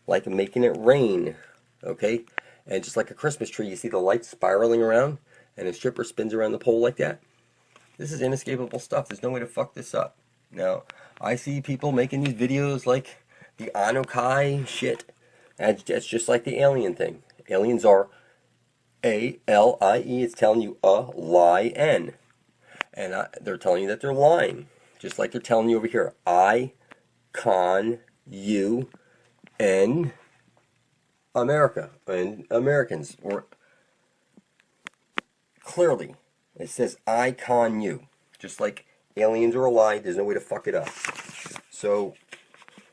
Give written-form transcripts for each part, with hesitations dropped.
like making it rain, okay? And just like a Christmas tree, you see the lights spiraling around, and a stripper spins around the pole like that. This is inescapable stuff. There's no way to fuck this up. Now, I see people making these videos like the Anukai shit. And it's just like the alien thing. Aliens are A-L-I-E. It's telling you a-lie-N. And they're telling you that they're lying. Just like they're telling you over here. I-con-you-N America. And Americans. Or clearly, it says I-con you. Just like aliens are a lie. There's no way to fuck it up. So,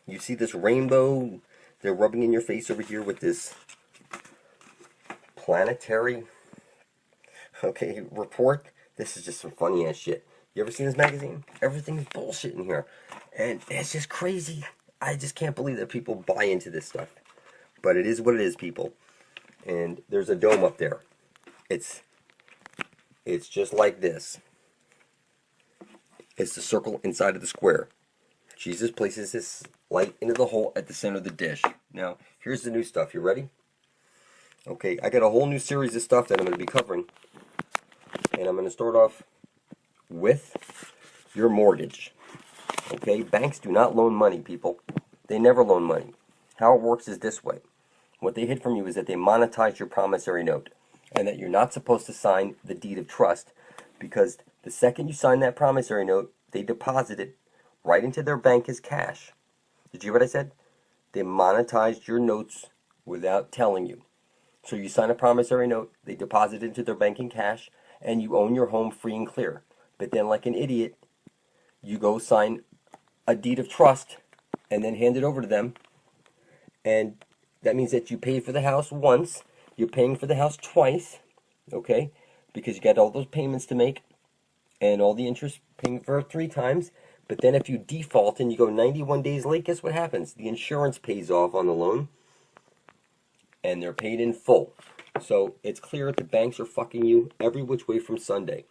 you see this rainbow they're rubbing in your face over here with this planetary, okay, report. This is just some funny ass shit. You ever seen this magazine? Everything's bullshit in here. And it's just crazy. I just can't believe that people buy into this stuff. But it is what it is, people. And there's a dome up there. It's just like this. It's the circle inside of the square. Jesus places this light into the hole at the center of the dish. Now, here's the new stuff. You ready? Okay, I got a whole new series of stuff that I'm going to be covering. And I'm going to start off with your mortgage. Okay, banks do not loan money, people. They never loan money. How it works is this way. What they hid from you is that they monetize your promissory note. And that you're not supposed to sign the deed of trust. Because the second you sign that promissory note, they deposit it right into their bank as cash. Did you hear what I said? They monetized your notes without telling you. So you sign a promissory note, they deposit it into their bank in cash, and you own your home free and clear. But then like an idiot, you go sign a deed of trust and then hand it over to them. And that means that you paid for the house once, you're paying for the house twice, okay? Because you got all those payments to make and all the interest paying for it 3 times. But then if you default and you go 91 days late, guess what happens? The insurance pays off on the loan, and they're paid in full. So it's clear that the banks are fucking you every which way from Sunday.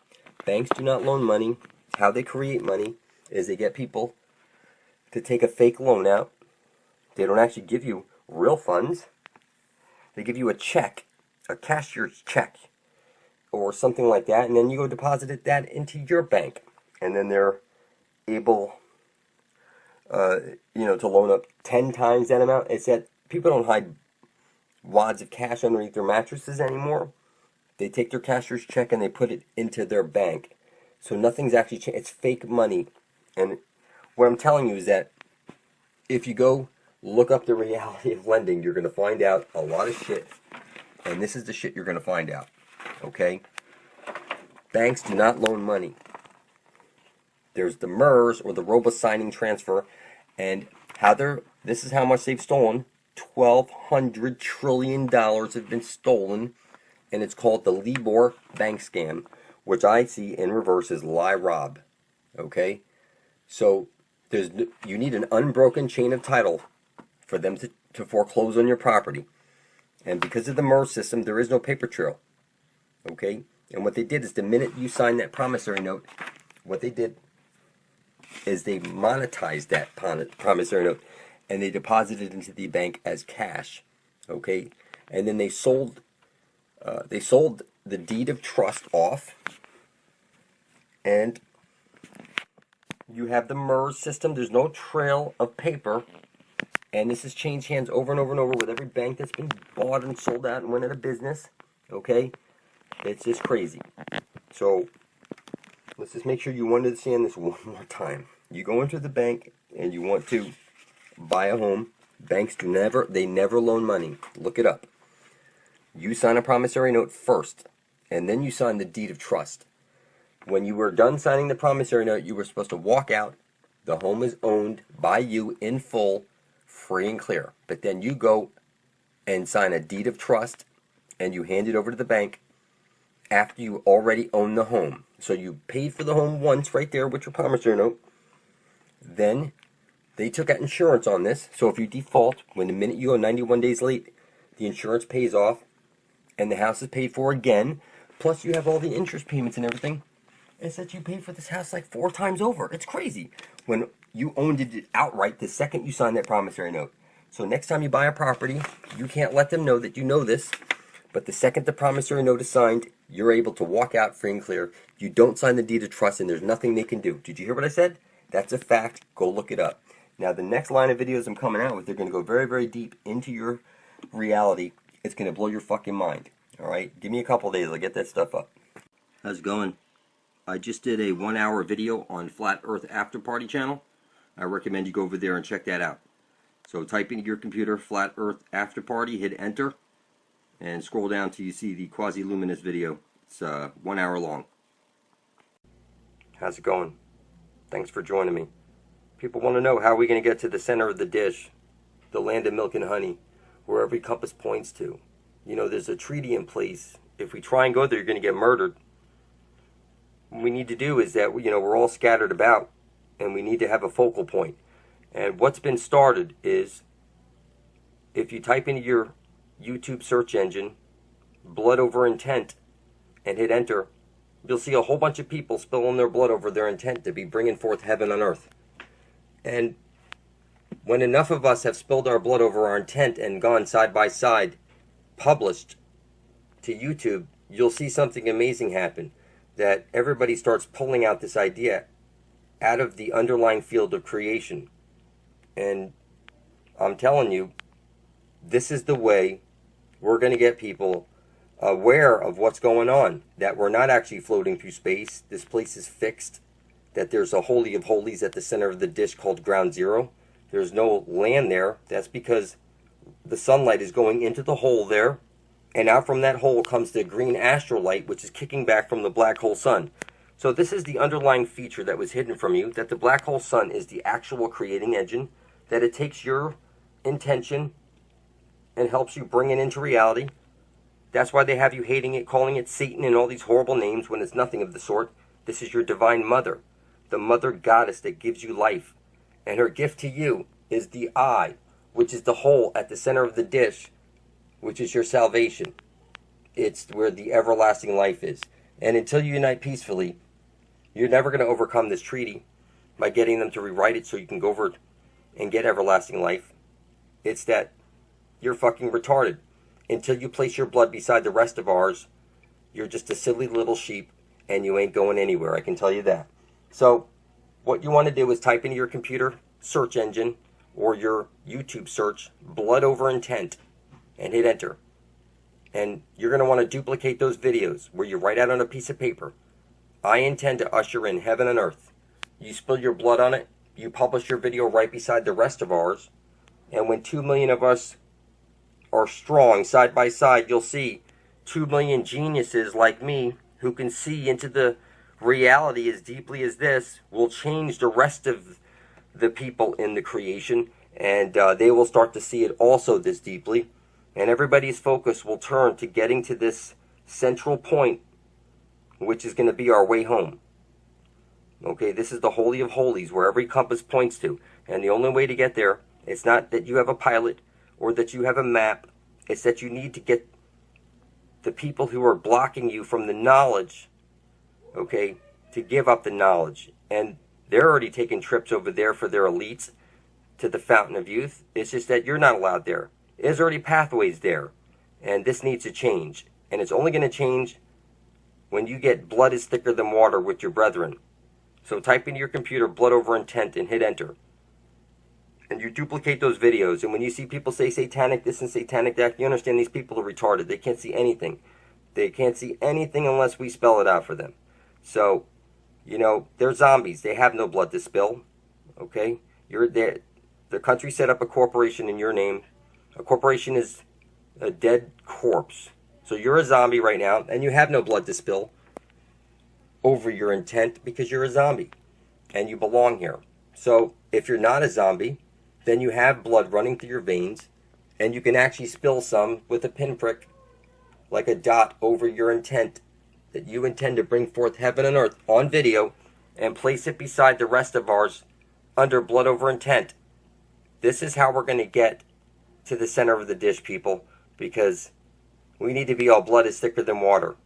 Banks do not loan money. How they create money is they get people to take a fake loan out. They don't actually give you real funds. They give you a check, a cashier's check, or something like that, and then you go deposit that into your bank. And then they're able, to loan up 10 times that amount. It's that people don't hide wads of cash underneath their mattresses anymore. They take their cashier's check and they put it into their bank. So nothing's actually changed. It's fake money. And what I'm telling you is that if you go look up the reality of lending, you're going to find out a lot of shit. And this is the shit you're going to find out. Okay? Banks do not loan money. There's the MERS, or the robo-signing transfer, and this is how much they've stolen. $1,200 trillion have been stolen, and it's called the Libor bank scam, which I see in reverse as lie rob. Okay? So, you need an unbroken chain of title for them to foreclose on your property. And because of the MERS system, there is no paper trail. Okay? And what they did is the minute you sign that promissory note, what they did is they monetized that promissory note and they deposited it into the bank as cash. Okay? And then they sold the deed of trust off, and you have the MERS system. There's no trail of paper, and this has changed hands over and over and over with every bank that's been bought and sold out and went out of business. Okay? It's just crazy. So let's just make sure you understand this one more time. You go into the bank and you want to buy a home. Banks never loan money. Look it up. You sign a promissory note first, and then you sign the deed of trust. When you were done signing the promissory note, you were supposed to walk out. The home is owned by you in full, free and clear. But then you go and sign a deed of trust, and you hand it over to the bank after you already own the home. So you paid for the home once right there with your promissory note. Then they took out insurance on this. So if you default, when the minute you go 91 days late, the insurance pays off and the house is paid for again. Plus you have all the interest payments and everything. It's that you paid for this house like 4 times over. It's crazy. When you owned it outright the second you signed that promissory note. So next time you buy a property, you can't let them know that you know this, but the second the promissory note is signed, you're able to walk out free and clear. You don't sign the deed of trust and there's nothing they can do. Did you hear what I said? That's a fact. Go look it up. Now the next line of videos I'm coming out with, they're going to go very, very deep into your reality. It's going to blow your fucking mind. Alright? Give me a couple days. I'll get that stuff up. How's it going? I just did a 1-hour video on Flat Earth After Party channel. I recommend you go over there and check that out. So type into your computer Flat Earth After Party, hit enter, and scroll down till you see the quasi-luminous video. It's 1 hour long. How's it going? Thanks for joining me. People want to know, how are we going to get to the center of the dish, the land of milk and honey, where every compass points to? You know, there's a treaty in place. If we try and go there, you're going to get murdered. What we need to do is that, you know, we're all scattered about, and we need to have a focal point. And what's been started is, if you type into your YouTube search engine, blood over intent, and hit enter, you'll see a whole bunch of people spilling their blood over their intent to be bringing forth heaven on earth. And when enough of us have spilled our blood over our intent and gone side by side, published to YouTube, you'll see something amazing happen. That everybody starts pulling out this idea out of the underlying field of creation. And I'm telling you, this is the way we're going to get people aware of what's going on. That we're not actually floating through space. This place is fixed. That there's a holy of holies at the center of the dish called ground zero. There's no land there. That's because the sunlight is going into the hole there. And out from that hole comes the green astral light, which is kicking back from the black hole sun. So this is the underlying feature that was hidden from you, that the black hole sun is the actual creating engine, that it takes your intention and helps you bring it into reality. That's why they have you hating it, calling it Satan and all these horrible names when it's nothing of the sort. This is your divine mother, the mother goddess that gives you life. And her gift to you is the eye, which is the hole at the center of the dish, which is your salvation. It's where the everlasting life is. And until you unite peacefully, you're never going to overcome this treaty by getting them to rewrite it so you can go over and get everlasting life. It's that you're fucking retarded. Until you place your blood beside the rest of ours, you're just a silly little sheep and you ain't going anywhere, I can tell you that. So what you want to do is type into your computer search engine or your YouTube search, blood over intent, and hit enter. And you're going to want to duplicate those videos where you write out on a piece of paper, I intend to usher in heaven and earth. You spill your blood on it, you publish your video right beside the rest of ours, and when 2 million of us are strong side by side, you'll see 2 million geniuses like me who can see into the reality as deeply as this will change the rest of the people in the creation, and they will start to see it also this deeply. And everybody's focus will turn to getting to this central point, which is going to be our way home. Okay, this is the Holy of Holies, where every compass points to. And the only way to get there, it's not that you have a pilot or that you have a map. It's that you need to get the people who are blocking you from the knowledge, okay, to give up the knowledge. And they're already taking trips over there for their elites to the Fountain of Youth. It's just that you're not allowed there. There's already pathways there, and this needs to change. And it's only going to change when you get blood is thicker than water with your brethren. So type into your computer blood over intent and hit enter. And you duplicate those videos, and when you see people say satanic this and satanic that, you understand these people are retarded. They can't see anything. They can't see anything unless we spell it out for them. So, you know, they're zombies. They have no blood to spill. Okay? You're there. The country set up a corporation in your name. A corporation is a dead corpse. So you're a zombie right now, and you have no blood to spill over your intent because you're a zombie, and you belong here. So if you're not a zombie, then you have blood running through your veins, and you can actually spill some with a pinprick, like a dot over your intent, that you intend to bring forth heaven and earth on video, and place it beside the rest of ours under blood over intent. This is how we're going to get to the center of the dish, people, because we need to be all blood is thicker than water.